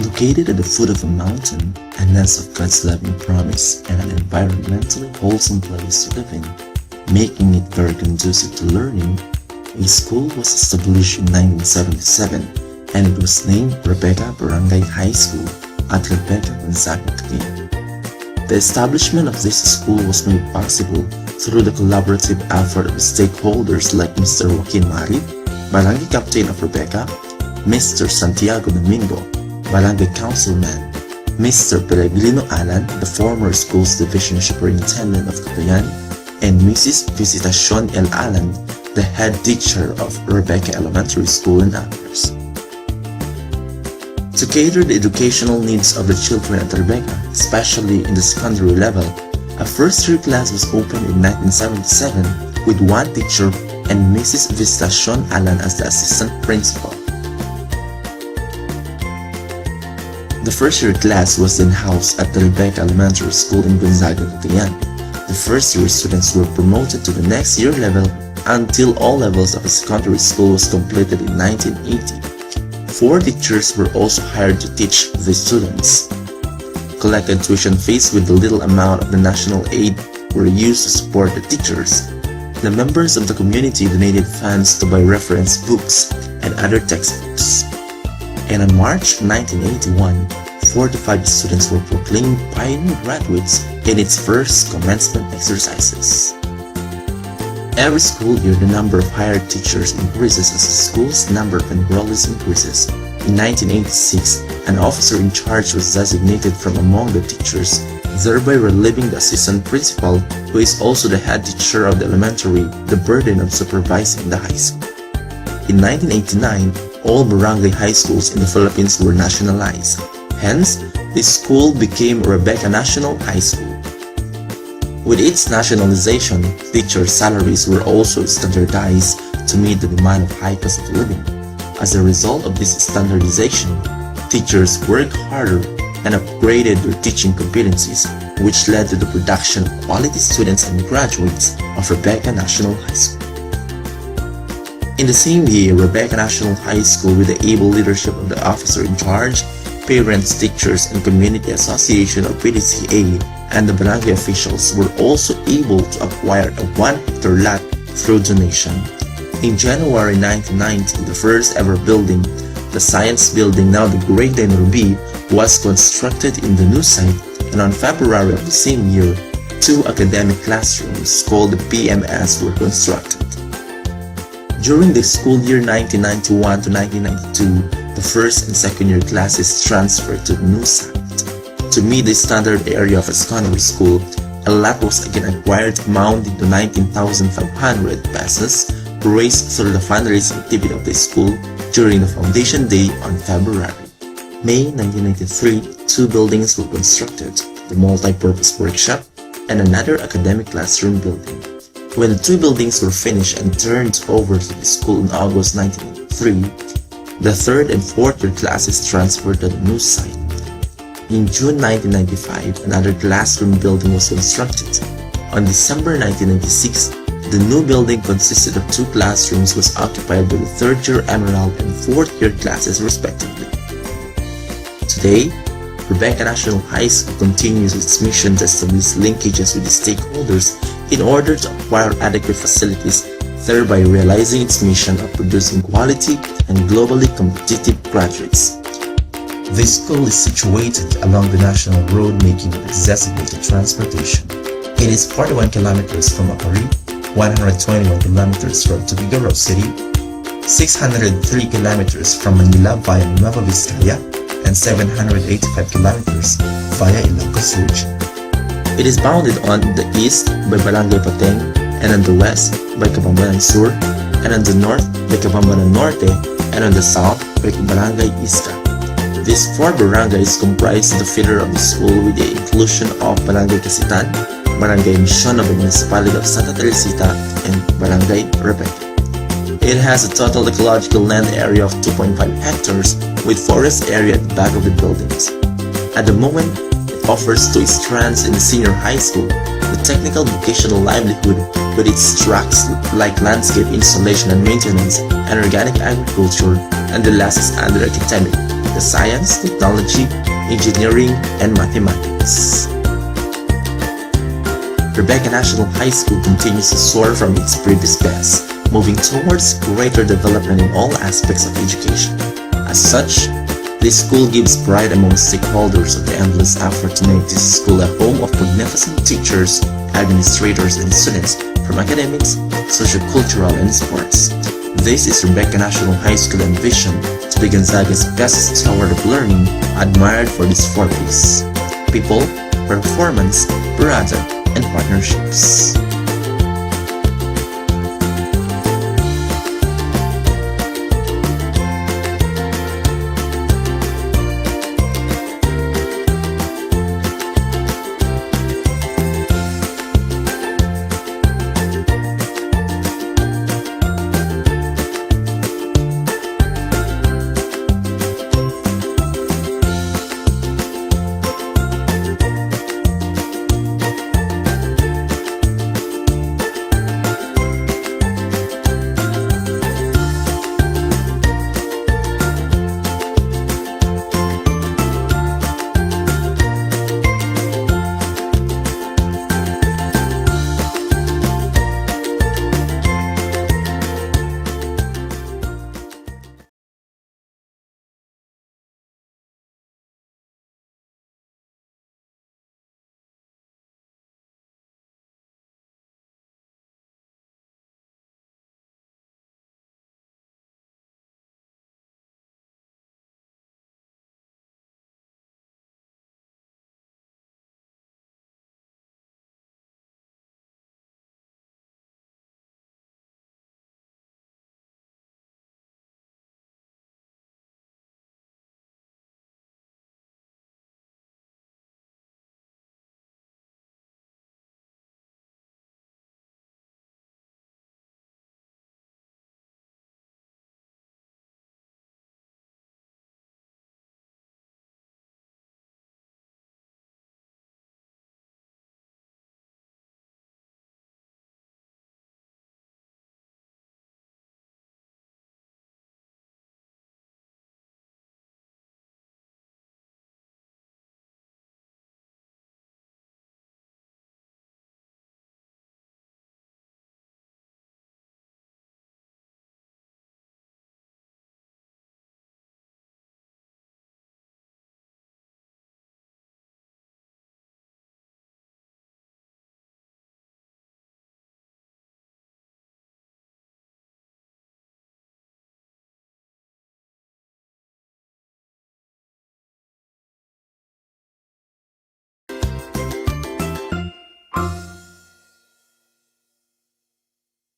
Located at the foot of a mountain, a nest of God's loving promise and an environmentally wholesome place to live in, making it very conducive to learning, a school was established in 1977 and it was named Rebecca Barangay High School at Rebecca, Gonzaga, Cagayan. The establishment of this school was made possible through the collaborative effort of stakeholders like Mr. Joaquin Mari, Barangay Captain of Rebecca, Mr. Santiago Domingo, Barangay Councilman, Mr. Peregrino Alan, the former school's division superintendent of Cagayan, and Mrs. Visitacion L. Alan, the head teacher of Rebecca Elementary School and others. To cater the educational needs of the children at Rebecca, especially in the secondary level, a first-year class was opened in 1977 with one teacher and Mrs. Visitacion Alan as the assistant principal. The first-year class was then housed at the Rebecca Elementary School in Gonzaga, Cagayan. The first-year students were promoted to the next year level until all levels of the secondary school was completed in 1980. 4 teachers were also hired to teach the students. Collected tuition fees with the little amount of the national aid were used to support the teachers. The members of the community donated funds to buy reference books and other textbooks. And on March 1981, 45 students were proclaimed pioneer graduates in its first commencement exercises. Every school year, the number of hired teachers increases as the school's number of enrollees increases. In 1986, an officer in charge was designated from among the teachers, thereby relieving the assistant principal, who is also the head teacher of the elementary, the burden of supervising the high school. In 1989, all barangay high schools in the Philippines were nationalized. Hence, the school became Rebecca National High School. With its nationalization, teacher salaries were also standardized to meet the demand of high cost of living. As a result of this standardization, teachers worked harder and upgraded their teaching competencies, which led to the production of quality students and graduates of Rebecca National High School. In the same year, Rebecca National High School, with the able leadership of the officer in charge, parents, teachers, and community association of PDCA, and the barangay officials were also able to acquire a 1-hectare lot through donation. In January 1990, the first ever building, the Science Building, now the Grade 9 Ruby, was constructed in the new site, and on February of the same year, 2 academic classrooms called the PMS were constructed. During the school year 1991 to 1992, the first and second year classes transferred to the new site. To meet the standard area of a secondary school, a lot was again acquired amounting to 19,500 pesos, raised through the fundraising activity of the school during the foundation day on February. May 1993, 2 buildings were constructed, the multi-purpose workshop and another academic classroom building. When the 2 buildings were finished and turned over to the school in August 1993, the 3rd and 4th year classes transferred to the new site. In June 1995, another classroom building was constructed. On December 1996, the new building consisted of 2 classrooms was occupied by the 3rd year Emerald and 4th year classes respectively. Today, Rebecca National High School continues its mission to establish linkages with the stakeholders in order to acquire adequate facilities, thereby realizing its mission of producing quality and globally competitive graduates. The school is situated along the national road, making it accessible to transportation. It is 41 kilometers from Macquarie, 121 kilometers from Tuguegarao City, 603 kilometers from Manila via Nueva Vizcaya, and 785 kilometers via Ilocos Region. It is bounded on the east by Barangay Pateng, and on the west by Kabambanan Sur, and on the north by Kabambanan Norte, and on the south by Barangay Isca. These 4 barangays comprise the feeder of the school with the inclusion of Barangay Casitan, Barangay Mission of the Municipality of Santa Teresita, and Barangay Rebecca. It has a total ecological land area of 2.5 hectares with forest area at the back of the buildings. At the moment, it offers 2 strands in the senior high school, the technical vocational livelihood with its tracks like landscape installation and maintenance and organic agriculture, and the last is under academic, the science, technology, engineering, and mathematics. Rebecca National High School continues to soar from its previous best, moving towards greater development in all aspects of education. As such, this school gives pride among stakeholders of the endless effort to make this school a home of magnificent teachers, administrators, and students from academics, sociocultural, and sports. This is Rebecca National High School envisioned to be Gonzaga's best tower of learning, admired for its four P's: people, performance, product, and partnerships.